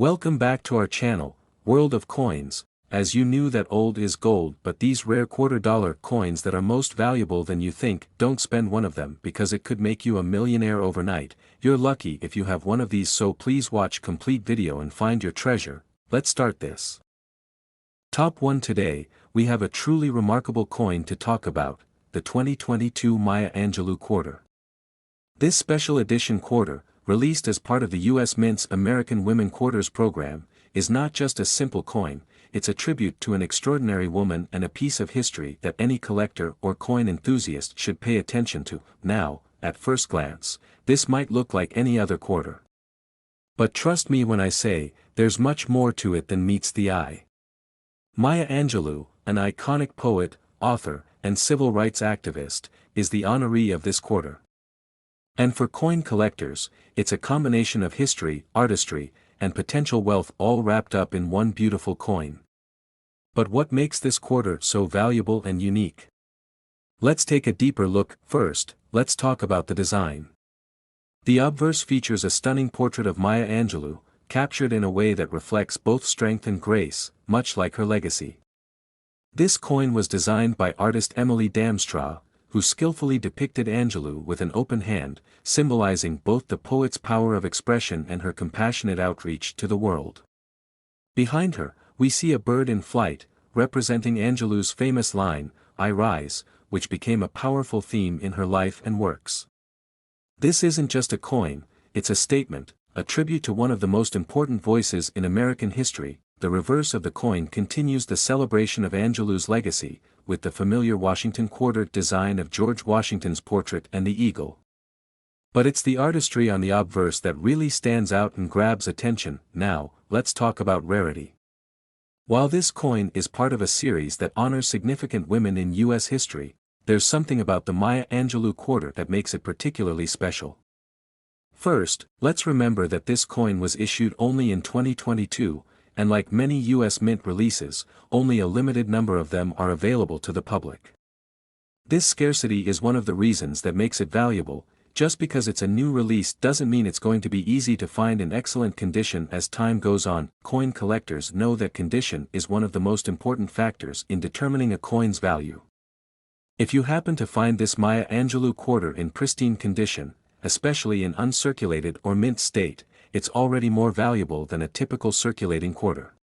Welcome back to our channel, World of Coins. As you knew that old is gold, but these rare $quarter coins that are most valuable than you think, don't spend one of them because it could make you a millionaire overnight. You're lucky if you have one of these, so please watch complete video and find your treasure. Let's start this. Top 1. Today, we have a truly remarkable coin to talk about, the 2022 Maya Angelou quarter. This special edition quarter, released as part of the U.S. Mint's American Women Quarters program, is not just a simple coin, it's a tribute to an extraordinary woman and a piece of history that any collector or coin enthusiast should pay attention to. Now, at first glance, this might look like any other quarter. But trust me when I say, there's much more to it than meets the eye. Maya Angelou, an iconic poet, author, and civil rights activist, is the honoree of this quarter. And for coin collectors, it's a combination of history, artistry, and potential wealth all wrapped up in one beautiful coin. But what makes this quarter so valuable and unique? Let's take a deeper look. First, let's talk about the design. The obverse features a stunning portrait of Maya Angelou, captured in a way that reflects both strength and grace, much like her legacy. This coin was designed by artist Emily Damstra, who skillfully depicted Angelou with an open hand, symbolizing both the poet's power of expression and her compassionate outreach to the world. Behind her, we see a bird in flight, representing Angelou's famous line, "I rise," which became a powerful theme in her life and works. This isn't just a coin, it's a statement, a tribute to one of the most important voices in American history. The reverse of the coin continues the celebration of Angelou's legacy, with the familiar Washington quarter design of George Washington's portrait and the eagle. But it's the artistry on the obverse that really stands out and grabs attention. Now, let's talk about rarity. While this coin is part of a series that honors significant women in U.S. history, there's something about the Maya Angelou quarter that makes it particularly special. First, let's remember that this coin was issued only in 2022, and like many U.S. Mint releases, only a limited number of them are available to the public. This scarcity is one of the reasons that makes it valuable. Just because it's a new release doesn't mean it's going to be easy to find in excellent condition. As time goes on, coin collectors know that condition is one of the most important factors in determining a coin's value. If you happen to find this Maya Angelou quarter in pristine condition, especially in uncirculated or mint state, it's already more valuable than a typical circulating quarter.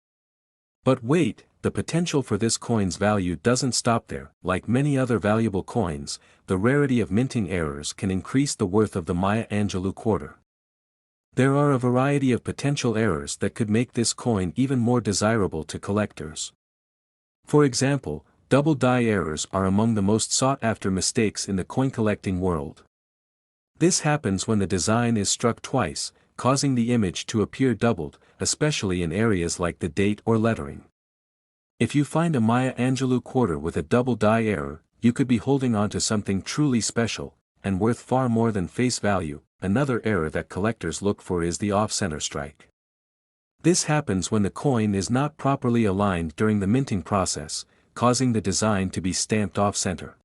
But wait, the potential for this coin's value doesn't stop there. Like many other valuable coins, the rarity of minting errors can increase the worth of the Maya Angelou quarter. There are a variety of potential errors that could make this coin even more desirable to collectors. For example, double die errors are among the most sought-after mistakes in the coin collecting world. This happens when the design is struck twice, causing the image to appear doubled, especially in areas like the date or lettering. If you find a Maya Angelou quarter with a double die error, you could be holding on to something truly special, and worth far more than face value. Another error that collectors look for is the off-center strike. This happens when the coin is not properly aligned during the minting process, causing the design to be stamped off-center.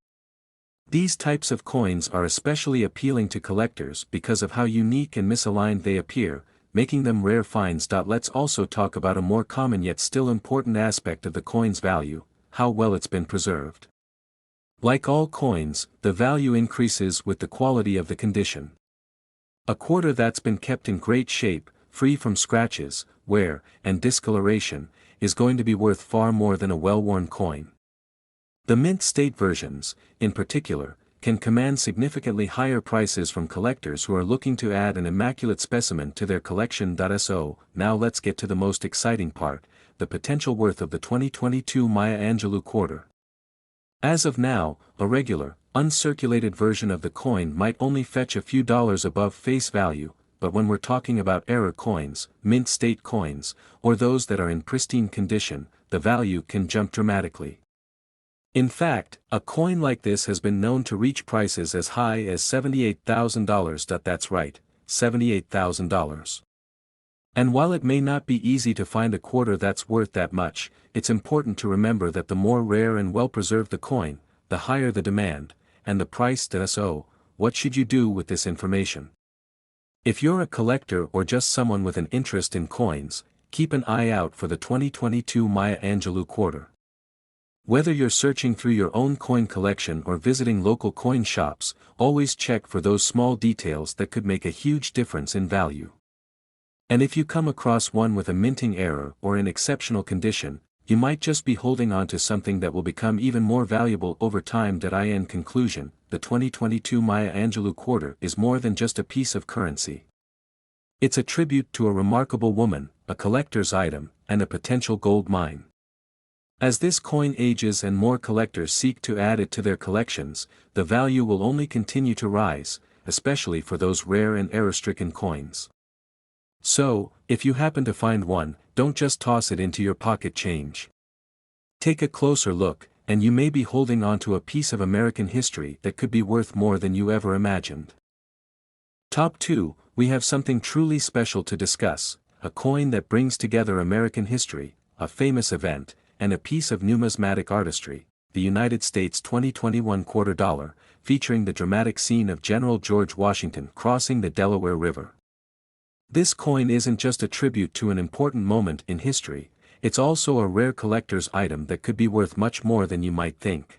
These types of coins are especially appealing to collectors because of how unique and misaligned they appear, making them rare finds. Let's also talk about a more common yet still important aspect of the coin's value, how well it's been preserved. Like all coins, the value increases with the quality of the condition. A quarter that's been kept in great shape, free from scratches, wear, and discoloration, is going to be worth far more than a well-worn coin. The mint state versions, in particular, can command significantly higher prices from collectors who are looking to add an immaculate specimen to their collection. So, now let's get to the most exciting part, the potential worth of the 2022 Maya Angelou quarter. As of now, a regular, uncirculated version of the coin might only fetch a few dollars above face value, but when we're talking about error coins, mint state coins, or those that are in pristine condition, the value can jump dramatically. In fact, a coin like this has been known to reach prices as high as $78,000. That's right, $78,000. And while it may not be easy to find a quarter that's worth that much, it's important to remember that the more rare and well-preserved the coin, the higher the demand, and the price. So, what should you do with this information? If you're a collector or just someone with an interest in coins, keep an eye out for the 2022 Maya Angelou quarter. Whether you're searching through your own coin collection or visiting local coin shops, always check for those small details that could make a huge difference in value. And if you come across one with a minting error or in exceptional condition, you might just be holding on to something that will become even more valuable over time. In conclusion, the 2022 Maya Angelou quarter is more than just a piece of currency. It's a tribute to a remarkable woman, a collector's item, and a potential gold mine. As this coin ages and more collectors seek to add it to their collections, the value will only continue to rise, especially for those rare and error-stricken coins. So, if you happen to find one, don't just toss it into your pocket change. Take a closer look, and you may be holding on to a piece of American history that could be worth more than you ever imagined. Top 2, we have something truly special to discuss, a coin that brings together American history, a famous event, and a piece of numismatic artistry, the United States 2021 quarter dollar, featuring the dramatic scene of General George Washington crossing the Delaware River. This coin isn't just a tribute to an important moment in history, it's also a rare collector's item that could be worth much more than you might think.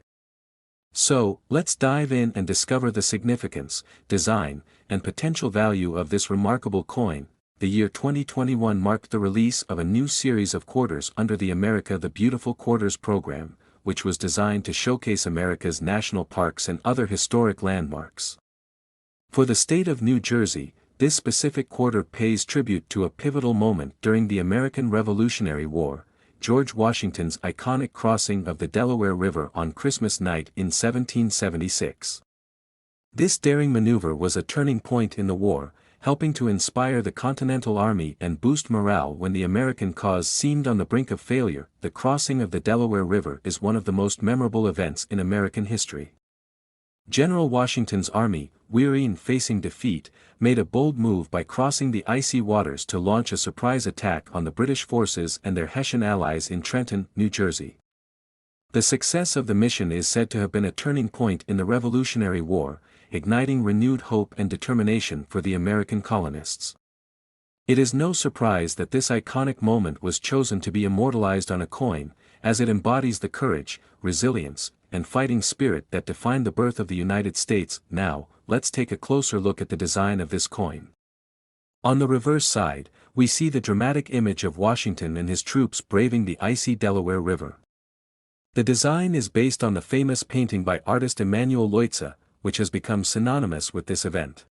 So, let's dive in and discover the significance, design, and potential value of this remarkable coin. The year 2021 marked the release of a new series of quarters under the America the Beautiful Quarters program, which was designed to showcase America's national parks and other historic landmarks. For the state of New Jersey, this specific quarter pays tribute to a pivotal moment during the American Revolutionary War, George Washington's iconic crossing of the Delaware River on Christmas night in 1776. This daring maneuver was a turning point in the war, helping to inspire the Continental Army and boost morale when the American cause seemed on the brink of failure. The crossing of the Delaware River is one of the most memorable events in American history. General Washington's army, weary and facing defeat, made a bold move by crossing the icy waters to launch a surprise attack on the British forces and their Hessian allies in Trenton, New Jersey. The success of the mission is said to have been a turning point in the Revolutionary War, igniting renewed hope and determination for the American colonists. It is no surprise that this iconic moment was chosen to be immortalized on a coin, as it embodies the courage, resilience, and fighting spirit that defined the birth of the United States. Now, let's take a closer look at the design of this coin. On the reverse side, we see the dramatic image of Washington and his troops braving the icy Delaware River. The design is based on the famous painting by artist Emanuel Leutze, which has become synonymous with this event.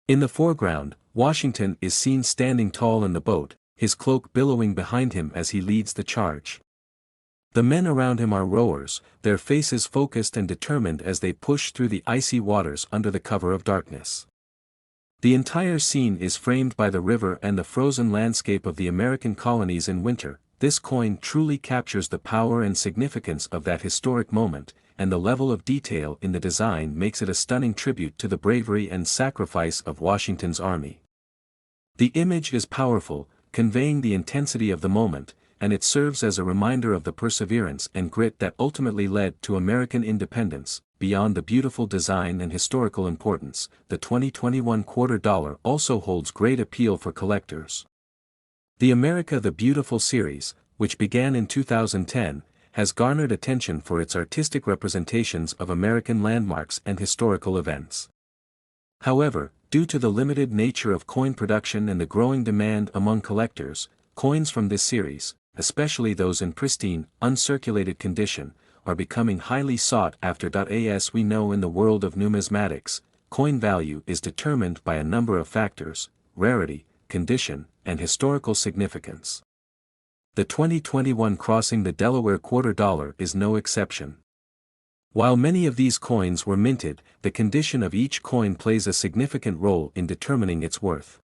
In the foreground, Washington is seen standing tall in the boat, his cloak billowing behind him as he leads the charge. The men around him are rowers, their faces focused and determined as they push through the icy waters under the cover of darkness. The entire scene is framed by the river and the frozen landscape of the American colonies in winter. This coin truly captures the power and significance of that historic moment, and the level of detail in the design makes it a stunning tribute to the bravery and sacrifice of Washington's army. The image is powerful, conveying the intensity of the moment, and it serves as a reminder of the perseverance and grit that ultimately led to American independence. Beyond the beautiful design and historical importance, the 2021 quarter dollar also holds great appeal for collectors. The America the Beautiful series, which began in 2010, has garnered attention for its artistic representations of American landmarks and historical events. However, due to the limited nature of coin production and the growing demand among collectors, coins from this series, especially those in pristine, uncirculated condition, are becoming highly sought after. As we know in the world of numismatics, coin value is determined by a number of factors: rarity, condition, and historical significance. The 2021 crossing the Delaware quarter dollar is no exception. While many of these coins were minted, the condition of each coin plays a significant role in determining its worth.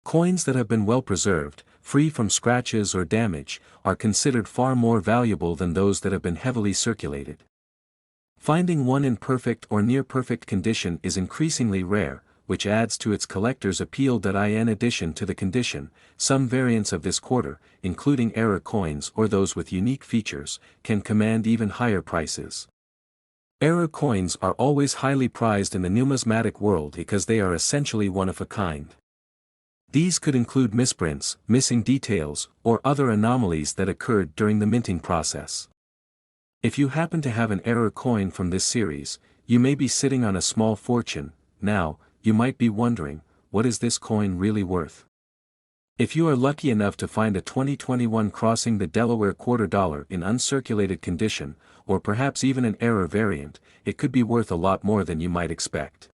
Coins that have been well preserved, free from scratches or damage, are considered far more valuable than those that have been heavily circulated. Finding one in perfect or near-perfect condition is increasingly rare, which adds to its collector's appeal. In addition to the condition, some variants of this quarter, including error coins or those with unique features, can command even higher prices. Error coins are always highly prized in the numismatic world because they are essentially one of a kind. These could include misprints, missing details, or other anomalies that occurred during the minting process. If you happen to have an error coin from this series, you may be sitting on a small fortune. Now, you might be wondering, what is this coin really worth? If you are lucky enough to find a 2021 crossing the Delaware quarter dollar in uncirculated condition, or perhaps even an error variant, it could be worth a lot more than you might expect.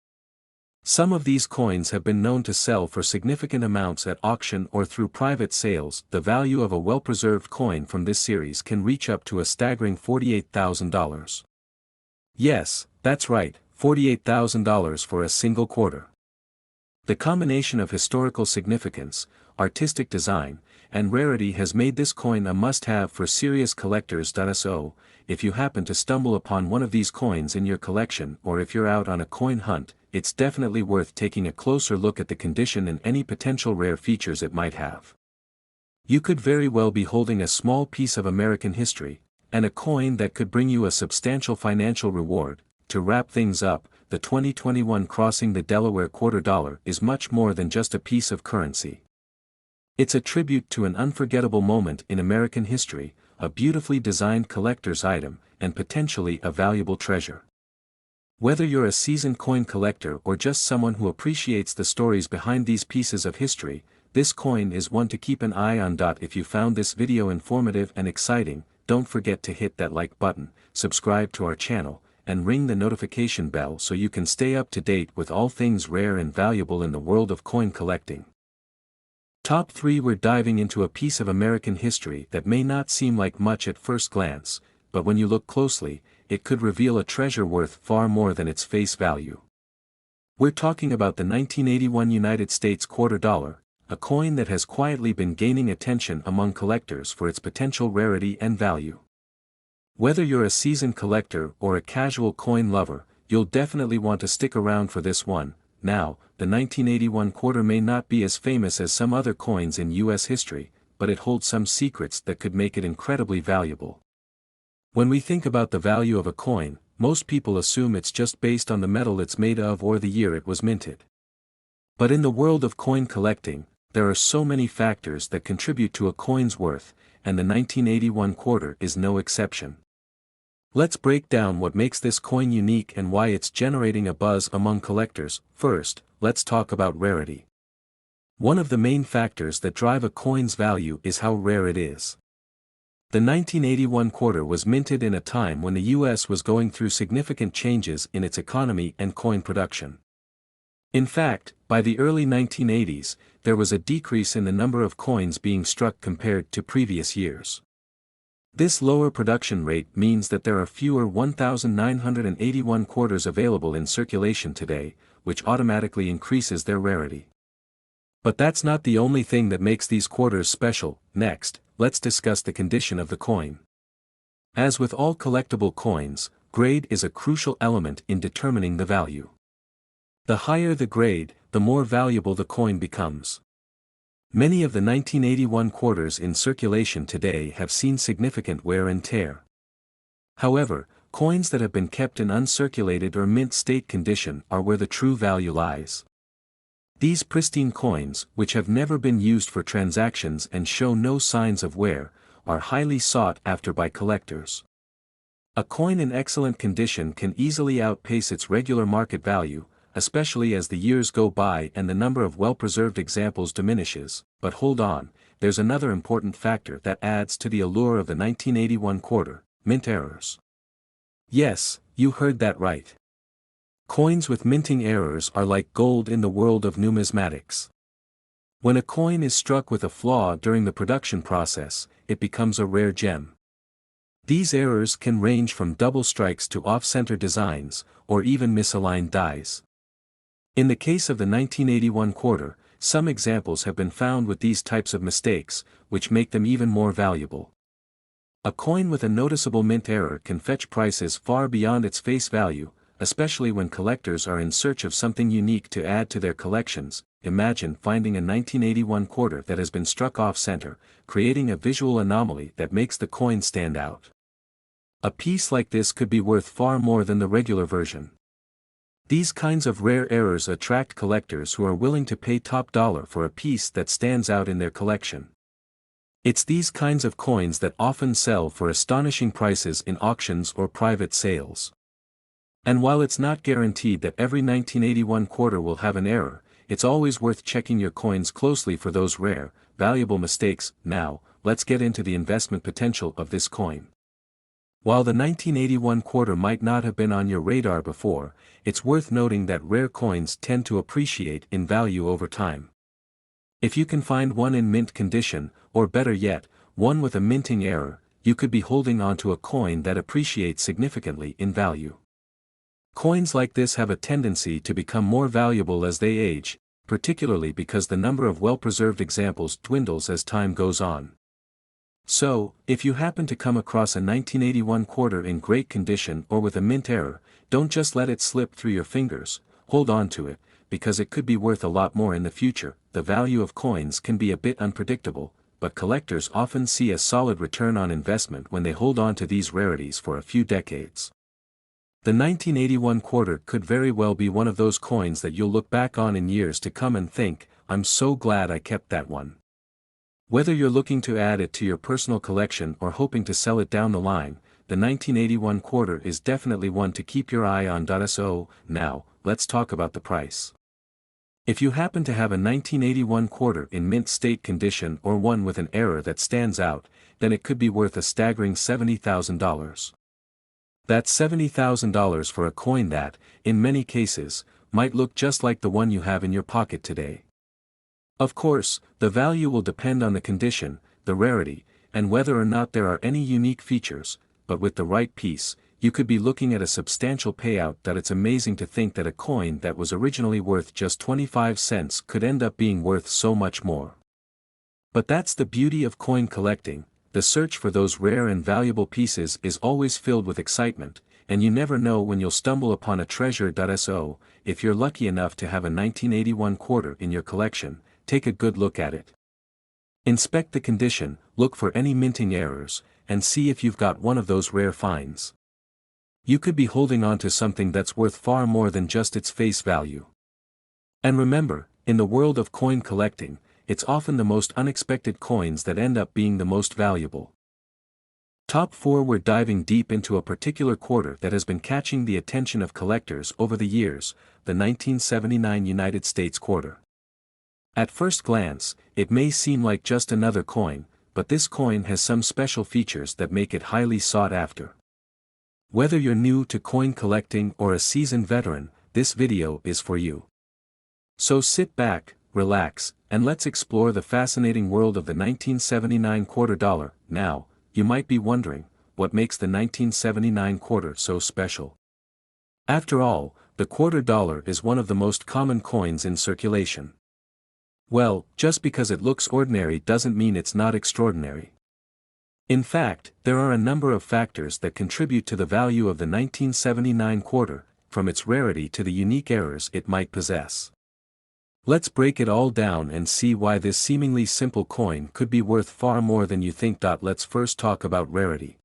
Some of these coins have been known to sell for significant amounts at auction or through private sales. The value of a well-preserved coin from this series can reach up to a staggering $48,000. Yes, that's right, $48,000 for a single quarter. The combination of historical significance, artistic design, and rarity has made this coin a must-have for serious collectors. So, if you happen to stumble upon one of these coins in your collection or if you're out on a coin hunt, it's definitely worth taking a closer look at the condition and any potential rare features it might have. You could very well be holding a small piece of American history, and a coin that could bring you a substantial financial reward. To wrap things up, the 2021 crossing the Delaware quarter dollar is much more than just a piece of currency. It's a tribute to an unforgettable moment in American history, a beautifully designed collector's item, and potentially a valuable treasure. Whether you're a seasoned coin collector or just someone who appreciates the stories behind these pieces of history, this coin is one to keep an eye on. If you found this video informative and exciting, don't forget to hit that like button, subscribe to our channel, and ring the notification bell so you can stay up to date with all things rare and valuable in the world of coin collecting. Top 3. We're diving into a piece of American history that may not seem like much at first glance, but when you look closely, it could reveal a treasure worth far more than its face value. We're talking about the 1981 United States quarter dollar, a coin that has quietly been gaining attention among collectors for its potential rarity and value. Whether you're a seasoned collector or a casual coin lover, you'll definitely want to stick around for this one. Now, the 1981 quarter may not be as famous as some other coins in U.S. history, but it holds some secrets that could make it incredibly valuable. When we think about the value of a coin, most people assume it's just based on the metal it's made of or the year it was minted. But in the world of coin collecting, there are so many factors that contribute to a coin's worth, and the 1981 quarter is no exception. Let's break down what makes this coin unique and why it's generating a buzz among collectors. First, let's talk about rarity. One of the main factors that drive a coin's value is how rare it is. The 1981 quarter was minted in a time when the U.S. was going through significant changes in its economy and coin production. In fact, by the early 1980s, there was a decrease in the number of coins being struck compared to previous years. This lower production rate means that there are fewer 1,981 quarters available in circulation today, which automatically increases their rarity. But that's not the only thing that makes these quarters special. Next, let's discuss the condition of the coin. As with all collectible coins, grade is a crucial element in determining the value. The higher the grade, the more valuable the coin becomes. Many of the 1981 quarters in circulation today have seen significant wear and tear. However, coins that have been kept in uncirculated or mint state condition are where the true value lies. These pristine coins, which have never been used for transactions and show no signs of wear, are highly sought after by collectors. A coin in excellent condition can easily outpace its regular market value, especially as the years go by and the number of well-preserved examples diminishes. But hold on, there's another important factor that adds to the allure of the 1981 quarter: mint errors. Yes, you heard that right. Coins with minting errors are like gold in the world of numismatics. When a coin is struck with a flaw during the production process, it becomes a rare gem. These errors can range from double strikes to off-center designs, or even misaligned dies. In the case of the 1981 quarter, some examples have been found with these types of mistakes, which make them even more valuable. A coin with a noticeable mint error can fetch prices far beyond its face value, especially when collectors are in search of something unique to add to their collections. Imagine finding a 1981 quarter that has been struck off-center, creating a visual anomaly that makes the coin stand out. A piece like this could be worth far more than the regular version. These kinds of rare errors attract collectors who are willing to pay top dollar for a piece that stands out in their collection. It's these kinds of coins that often sell for astonishing prices in auctions or private sales. And while it's not guaranteed that every 1981 quarter will have an error, it's always worth checking your coins closely for those rare, valuable mistakes. Now, let's get into the investment potential of this coin. While the 1981 quarter might not have been on your radar before, it's worth noting that rare coins tend to appreciate in value over time. If you can find one in mint condition, or better yet, one with a minting error, you could be holding onto a coin that appreciates significantly in value. Coins like this have a tendency to become more valuable as they age, particularly because the number of well-preserved examples dwindles as time goes on. So, if you happen to come across a 1981 quarter in great condition or with a mint error, don't just let it slip through your fingers, hold on to it, because it could be worth a lot more in the future. The value of coins can be a bit unpredictable, but collectors often see a solid return on investment when they hold on to these rarities for a few decades. The 1981 quarter could very well be one of those coins that you'll look back on in years to come and think, "I'm so glad I kept that one." Whether you're looking to add it to your personal collection or hoping to sell it down the line, the 1981 quarter is definitely one to keep your eye on. So, now, let's talk about the price. If you happen to have a 1981 quarter in mint state condition or one with an error that stands out, then it could be worth a staggering $70,000. That's $70,000 for a coin that, in many cases, might look just like the one you have in your pocket today. Of course, the value will depend on the condition, the rarity, and whether or not there are any unique features, but with the right piece, you could be looking at a substantial payout. It's amazing to think that a coin that was originally worth just 25 cents could end up being worth so much more. But that's the beauty of coin collecting. The search for those rare and valuable pieces is always filled with excitement, and you never know when you'll stumble upon a treasure. So, if you're lucky enough to have a 1981 quarter in your collection, take a good look at it. Inspect the condition, look for any minting errors, and see if you've got one of those rare finds. You could be holding on to something that's worth far more than just its face value. And remember, in the world of coin collecting, it's often the most unexpected coins that end up being the most valuable. Top 4. We're diving deep into a particular quarter that has been catching the attention of collectors over the years, the 1979 United States quarter. At first glance, it may seem like just another coin, but this coin has some special features that make it highly sought after. Whether you're new to coin collecting or a seasoned veteran, this video is for you. So sit back, relax, and let's explore the fascinating world of the 1979 quarter dollar. Now, you might be wondering, what makes the 1979 quarter so special? After all, the quarter dollar is one of the most common coins in circulation. Well, just because it looks ordinary doesn't mean it's not extraordinary. In fact, there are a number of factors that contribute to the value of the 1979 quarter, from its rarity to the unique errors it might possess. Let's break it all down and see why this seemingly simple coin could be worth far more than you think. Let's first talk about rarity.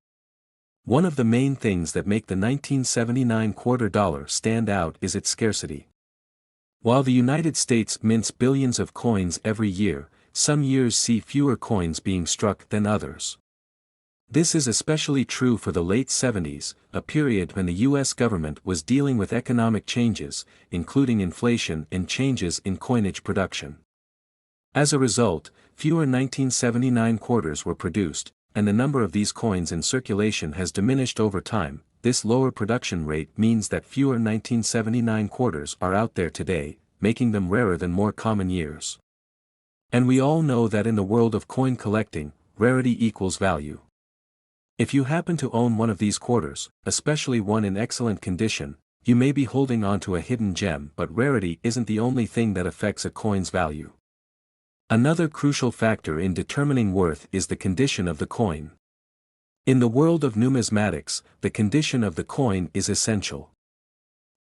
One of the main things that make the 1979 quarter dollar stand out is its scarcity. While the United States mints billions of coins every year, some years see fewer coins being struck than others. This is especially true for the late 70s, a period when the U.S. government was dealing with economic changes, including inflation and changes in coinage production. As a result, fewer 1979 quarters were produced, and the number of these coins in circulation has diminished over time. This lower production rate means that fewer 1979 quarters are out there today, making them rarer than more common years. And we all know that in the world of coin collecting, rarity equals value. If you happen to own one of these quarters, especially one in excellent condition, you may be holding on to a hidden gem. But rarity isn't the only thing that affects a coin's value. Another crucial factor in determining worth is the condition of the coin. In the world of numismatics, the condition of the coin is essential.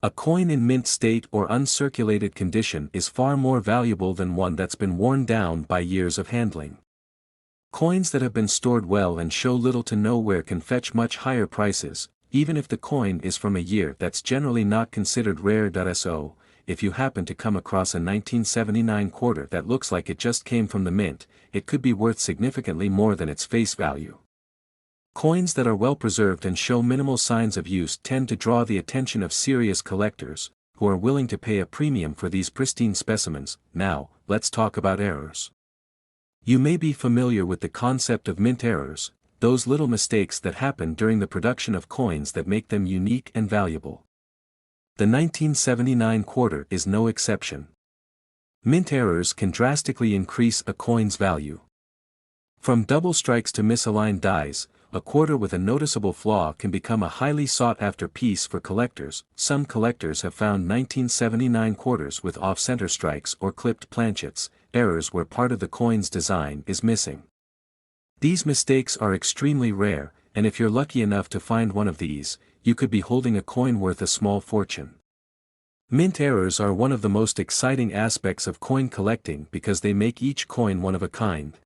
A coin in mint state or uncirculated condition is far more valuable than one that's been worn down by years of handling. Coins that have been stored well and show little to no wear can fetch much higher prices, even if the coin is from a year that's generally not considered rare. So, if you happen to come across a 1979 quarter that looks like it just came from the mint, it could be worth significantly more than its face value. Coins that are well preserved and show minimal signs of use tend to draw the attention of serious collectors, who are willing to pay a premium for these pristine specimens. Now, let's talk about errors. You may be familiar with the concept of mint errors, those little mistakes that happen during the production of coins that make them unique and valuable. The 1979 quarter is no exception. Mint errors can drastically increase a coin's value. From double strikes to misaligned dies, a quarter with a noticeable flaw can become a highly sought-after piece for collectors. Some collectors have found 1979 quarters with off-center strikes or clipped planchets, errors where part of the coin's design is missing. These mistakes are extremely rare, and if you're lucky enough to find one of these, you could be holding a coin worth a small fortune. Mint errors are one of the most exciting aspects of coin collecting because they make each coin one of a kind.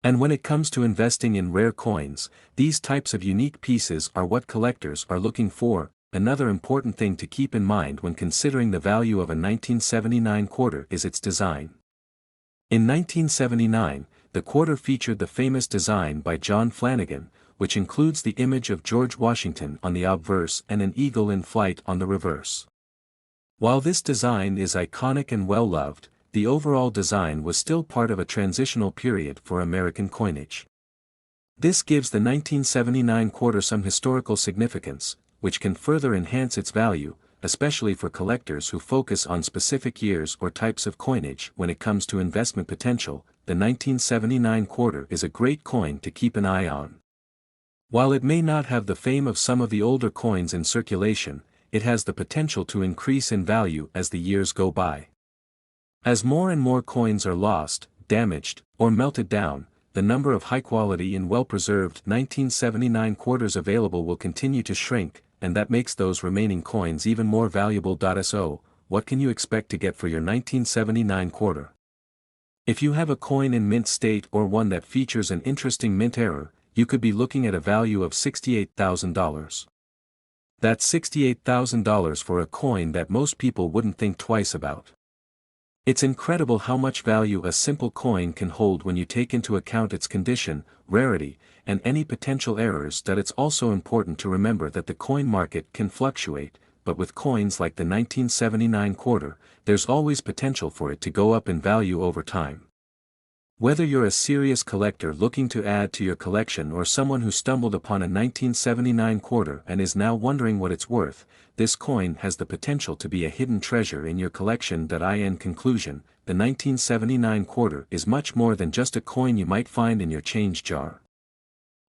And when it comes to investing in rare coins, these types of unique pieces are what collectors are looking for. Another important thing to keep in mind when considering the value of a 1979 quarter is its design. In 1979, the quarter featured the famous design by John Flanagan, which includes the image of George Washington on the obverse and an eagle in flight on the reverse. While this design is iconic and well-loved, the overall design was still part of a transitional period for American coinage. This gives the 1979 quarter some historical significance, which can further enhance its value, especially for collectors who focus on specific years or types of coinage. When it comes to investment potential, the 1979 quarter is a great coin to keep an eye on. While it may not have the fame of some of the older coins in circulation, it has the potential to increase in value as the years go by. As more and more coins are lost, damaged, or melted down, the number of high-quality and well-preserved 1979 quarters available will continue to shrink, and that makes those remaining coins even more valuable. So, what can you expect to get for your 1979 quarter? If you have a coin in mint state or one that features an interesting mint error, you could be looking at a value of $68,000. That's $68,000 for a coin that most people wouldn't think twice about. It's incredible how much value a simple coin can hold when you take into account its condition, rarity, and any potential errors. It's also important to remember that the coin market can fluctuate, but with coins like the 1979 quarter, there's always potential for it to go up in value over time. Whether you're a serious collector looking to add to your collection or someone who stumbled upon a 1979 quarter and is now wondering what it's worth, this coin has the potential to be a hidden treasure in your collection. In conclusion, the 1979 quarter is much more than just a coin you might find in your change jar.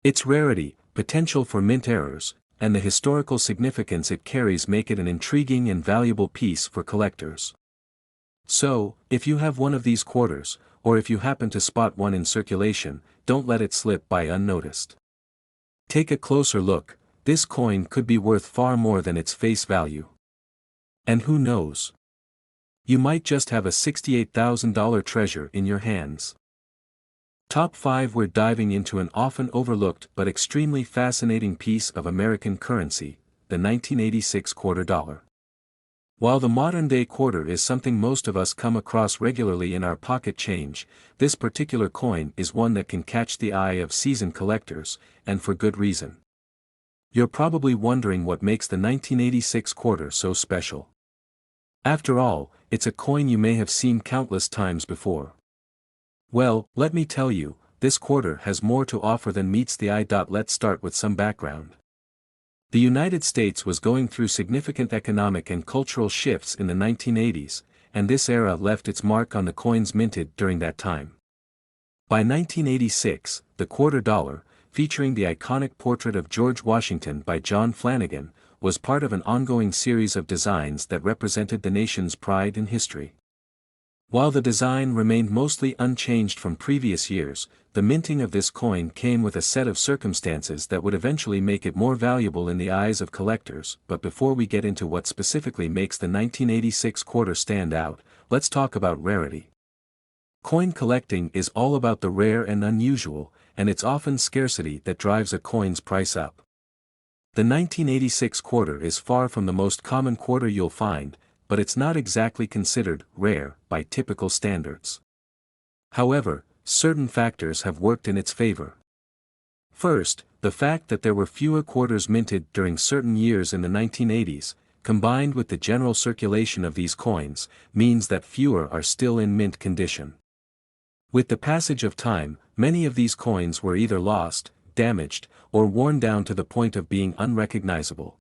Its rarity, potential for mint errors, and the historical significance it carries make it an intriguing and valuable piece for collectors. So, if you have one of these quarters, or if you happen to spot one in circulation, don't let it slip by unnoticed. Take a closer look. This coin could be worth far more than its face value. And who knows? You might just have a $68,000 treasure in your hands. Top 5. We're diving into an often overlooked but extremely fascinating piece of American currency, the 1986 quarter dollar. While the modern-day quarter is something most of us come across regularly in our pocket change, this particular coin is one that can catch the eye of seasoned collectors, and for good reason. You're probably wondering what makes the 1986 quarter so special. After all, it's a coin you may have seen countless times before. Well, let me tell you, this quarter has more to offer than meets the eye. Let's start with some background. The United States was going through significant economic and cultural shifts in the 1980s, and this era left its mark on the coins minted during that time. By 1986, the quarter dollar, featuring the iconic portrait of George Washington by John Flanagan, was part of an ongoing series of designs that represented the nation's pride in history. While the design remained mostly unchanged from previous years, the minting of this coin came with a set of circumstances that would eventually make it more valuable in the eyes of collectors. But before we get into what specifically makes the 1986 quarter stand out, let's talk about rarity. Coin collecting is all about the rare and unusual, and it's often scarcity that drives a coin's price up. The 1986 quarter is far from the most common quarter you'll find, but it's not exactly considered rare by typical standards. However, certain factors have worked in its favor. First, the fact that there were fewer quarters minted during certain years in the 1980s, combined with the general circulation of these coins, means that fewer are still in mint condition. With the passage of time, many of these coins were either lost, damaged, or worn down to the point of being unrecognizable.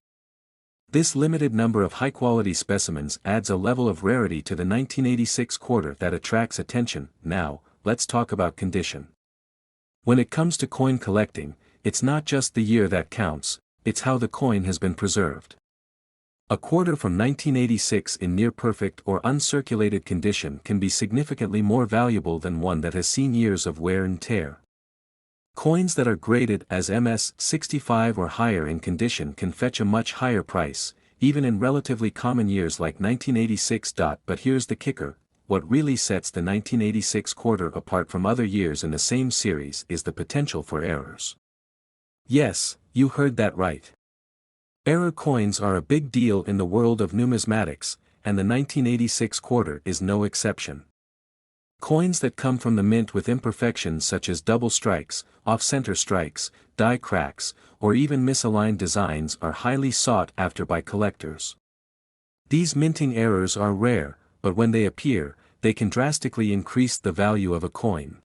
This limited number of high-quality specimens adds a level of rarity to the 1986 quarter that attracts attention. Now, let's talk about condition. When it comes to coin collecting, it's not just the year that counts, it's how the coin has been preserved. A quarter from 1986 in near-perfect or uncirculated condition can be significantly more valuable than one that has seen years of wear and tear. Coins that are graded as MS-65 or higher in condition can fetch a much higher price, even in relatively common years like 1986. But here's the kicker: what really sets the 1986 quarter apart from other years in the same series is the potential for errors. Yes, you heard that right. Error coins are a big deal in the world of numismatics, and the 1986 quarter is no exception. Coins that come from the mint with imperfections such as double strikes, off-center strikes, die cracks, or even misaligned designs are highly sought after by collectors. These minting errors are rare, but when they appear, they can drastically increase the value of a coin.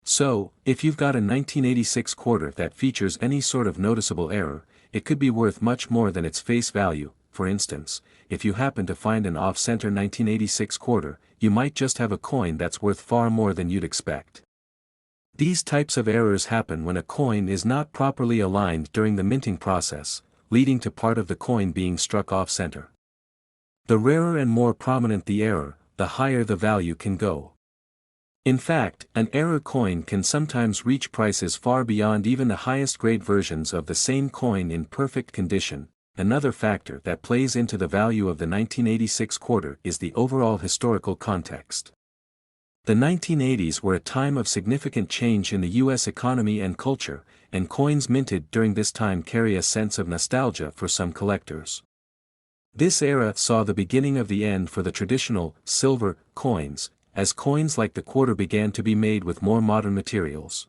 So, if you've got a 1986 quarter that features any sort of noticeable error, it could be worth much more than its face value. For instance, if you happen to find an off-center 1986 quarter, you might just have a coin that's worth far more than you'd expect. These types of errors happen when a coin is not properly aligned during the minting process, leading to part of the coin being struck off-center. The rarer and more prominent the error, the higher the value can go. In fact, an error coin can sometimes reach prices far beyond even the highest grade versions of the same coin in perfect condition. Another factor that plays into the value of the 1986 quarter is the overall historical context. The 1980s were a time of significant change in the U.S. economy and culture, and coins minted during this time carry a sense of nostalgia for some collectors. This era saw the beginning of the end for the traditional silver coins, as coins like the quarter began to be made with more modern materials.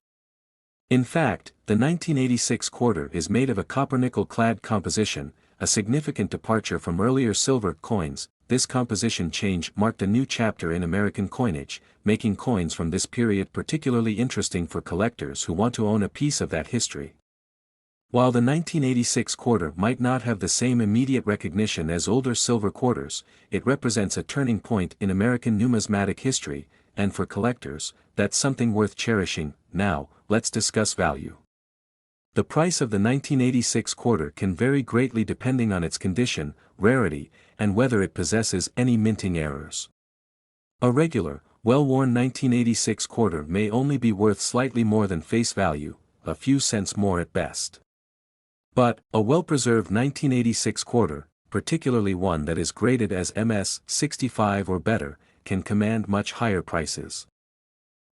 In fact, the 1986 quarter is made of a copper-nickel clad composition, a significant departure from earlier silver coins. This composition change marked a new chapter in American coinage, making coins from this period particularly interesting for collectors who want to own a piece of that history. While the 1986 quarter might not have the same immediate recognition as older silver quarters, it represents a turning point in American numismatic history, and for collectors, that's something worth cherishing. Now, let's discuss value. The price of the 1986 quarter can vary greatly depending on its condition, rarity, and whether it possesses any minting errors. A regular, well-worn 1986 quarter may only be worth slightly more than face value, a few cents more at best. But, a well-preserved 1986 quarter, particularly one that is graded as MS-65 or better, can command much higher prices.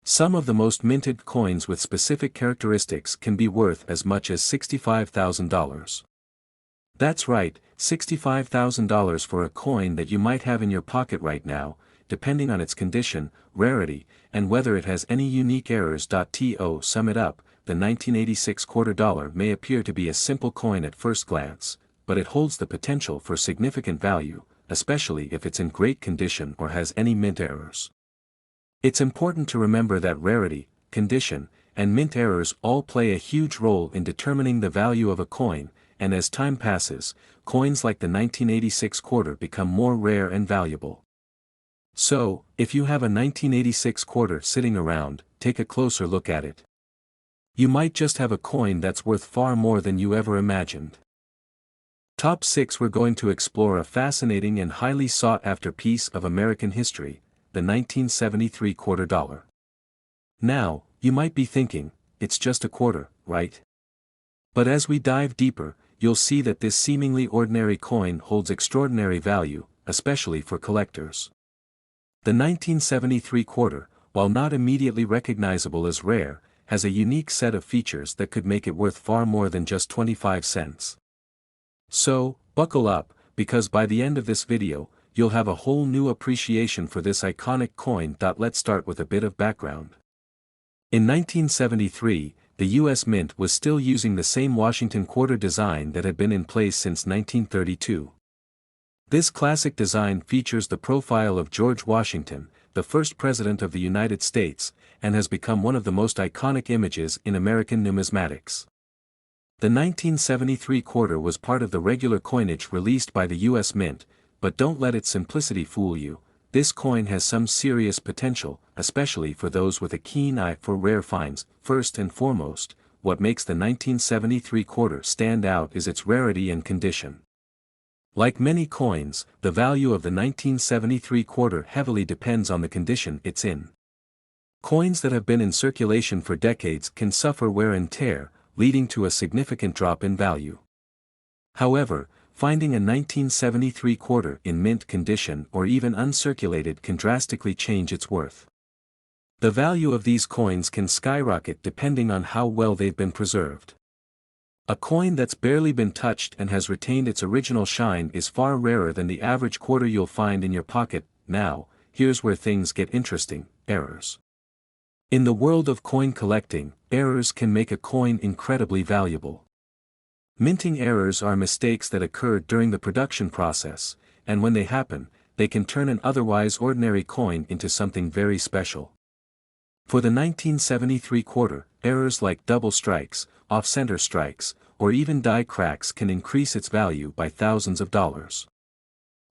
Some of the most minted coins with specific characteristics can be worth as much as $65,000. That's right, $65,000 for a coin that you might have in your pocket right now, depending on its condition, rarity, and whether it has any unique errors. To sum it up, the 1986 quarter dollar may appear to be a simple coin at first glance, but it holds the potential for significant value, especially if it's in great condition or has any mint errors. It's important to remember that rarity, condition, and mint errors all play a huge role in determining the value of a coin, and as time passes, coins like the 1986 quarter become more rare and valuable. So, if you have a 1986 quarter sitting around, take a closer look at it. You might just have a coin that's worth far more than you ever imagined. Top 6. We're going to explore a fascinating and highly sought-after piece of American history, the 1973 quarter dollar. Now, you might be thinking, it's just a quarter, right? But as we dive deeper, you'll see that this seemingly ordinary coin holds extraordinary value, especially for collectors. The 1973 quarter, while not immediately recognizable as rare, has a unique set of features that could make it worth far more than just 25 cents. So, buckle up, because by the end of this video, you'll have a whole new appreciation for this iconic coin. Let's start with a bit of background. In 1973, the U.S. Mint was still using the same Washington quarter design that had been in place since 1932. This classic design features the profile of George Washington, the first president of the United States, and has become one of the most iconic images in American numismatics. The 1973 quarter was part of the regular coinage released by the U.S. Mint, but don't let its simplicity fool you. This coin has some serious potential, especially for those with a keen eye for rare finds. First and foremost, what makes the 1973 quarter stand out is its rarity and condition. Like many coins, the value of the 1973 quarter heavily depends on the condition it's in. Coins that have been in circulation for decades can suffer wear and tear, leading to a significant drop in value. However, finding a 1973 quarter in mint condition or even uncirculated can drastically change its worth. The value of these coins can skyrocket depending on how well they've been preserved. A coin that's barely been touched and has retained its original shine is far rarer than the average quarter you'll find in your pocket. Now, here's where things get interesting: errors. In the world of coin collecting, errors can make a coin incredibly valuable. Minting errors are mistakes that occur during the production process, and when they happen, they can turn an otherwise ordinary coin into something very special. For the 1973 quarter, errors like double strikes, off-center strikes, or even die cracks can increase its value by thousands of dollars.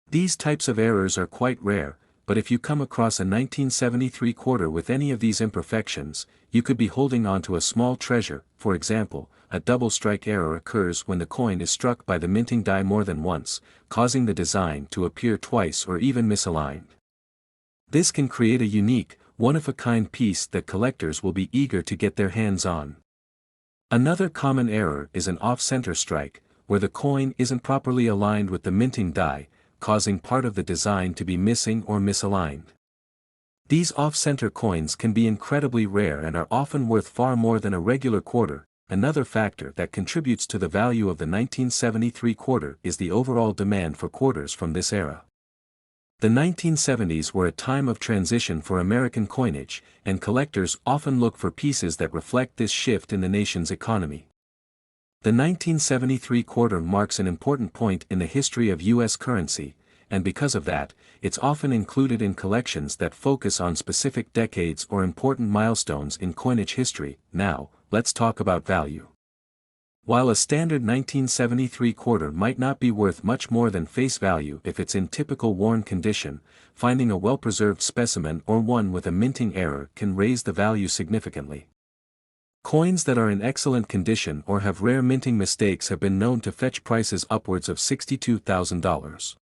These types of errors are quite rare, but if you come across a 1973 quarter with any of these imperfections, you could be holding on to a small treasure. For example, a double strike error occurs when the coin is struck by the minting die more than once, causing the design to appear twice or even misaligned. This can create a unique, one-of-a-kind piece that collectors will be eager to get their hands on. Another common error is an off-center strike, where the coin isn't properly aligned with the minting die, causing part of the design to be missing or misaligned. These off-center coins can be incredibly rare and are often worth far more than a regular quarter. Another factor that contributes to the value of the 1973 quarter is the overall demand for quarters from this era. The 1970s were a time of transition for American coinage, and collectors often look for pieces that reflect this shift in the nation's economy. The 1973 quarter marks an important point in the history of U.S. currency, and because of that, it's often included in collections that focus on specific decades or important milestones in coinage history. Now, let's talk about value. While a standard 1973 quarter might not be worth much more than face value if it's in typical worn condition, finding a well-preserved specimen or one with a minting error can raise the value significantly. Coins that are in excellent condition or have rare minting mistakes have been known to fetch prices upwards of $62,000.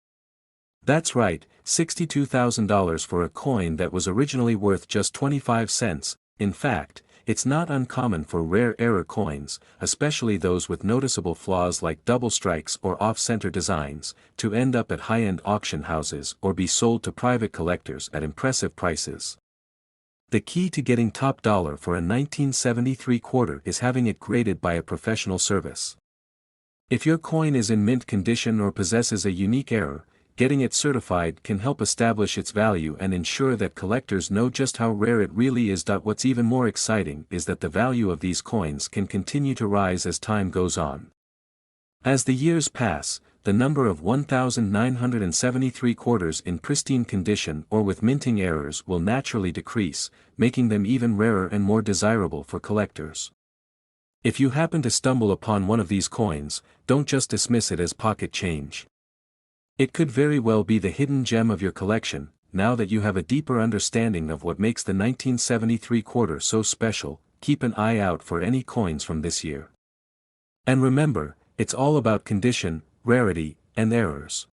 That's right, $62,000 for a coin that was originally worth just 25 cents. In fact, it's not uncommon for rare error coins, especially those with noticeable flaws like double strikes or off-center designs, to end up at high-end auction houses or be sold to private collectors at impressive prices. The key to getting top dollar for a 1973 quarter is having it graded by a professional service. If your coin is in mint condition or possesses a unique error, getting it certified can help establish its value and ensure that collectors know just how rare it really is. What's even more exciting is that the value of these coins can continue to rise as time goes on. As the years pass, the number of 1,973 quarters in pristine condition or with minting errors will naturally decrease, making them even rarer and more desirable for collectors. If you happen to stumble upon one of these coins, don't just dismiss it as pocket change. It could very well be the hidden gem of your collection. Now that you have a deeper understanding of what makes the 1973 quarter so special, keep an eye out for any coins from this year. And remember, it's all about condition, rarity, and errors.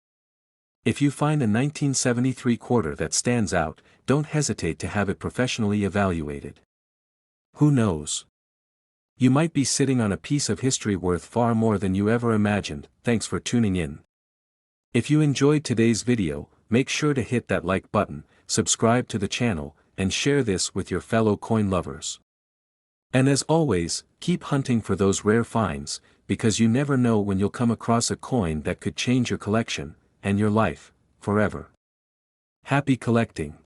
If you find a 1973 quarter that stands out, don't hesitate to have it professionally evaluated. Who knows? You might be sitting on a piece of history worth far more than you ever imagined. Thanks for tuning in. If you enjoyed today's video, make sure to hit that like button, subscribe to the channel, and share this with your fellow coin lovers. And as always, keep hunting for those rare finds, because you never know when you'll come across a coin that could change your collection, and your life, forever. Happy collecting!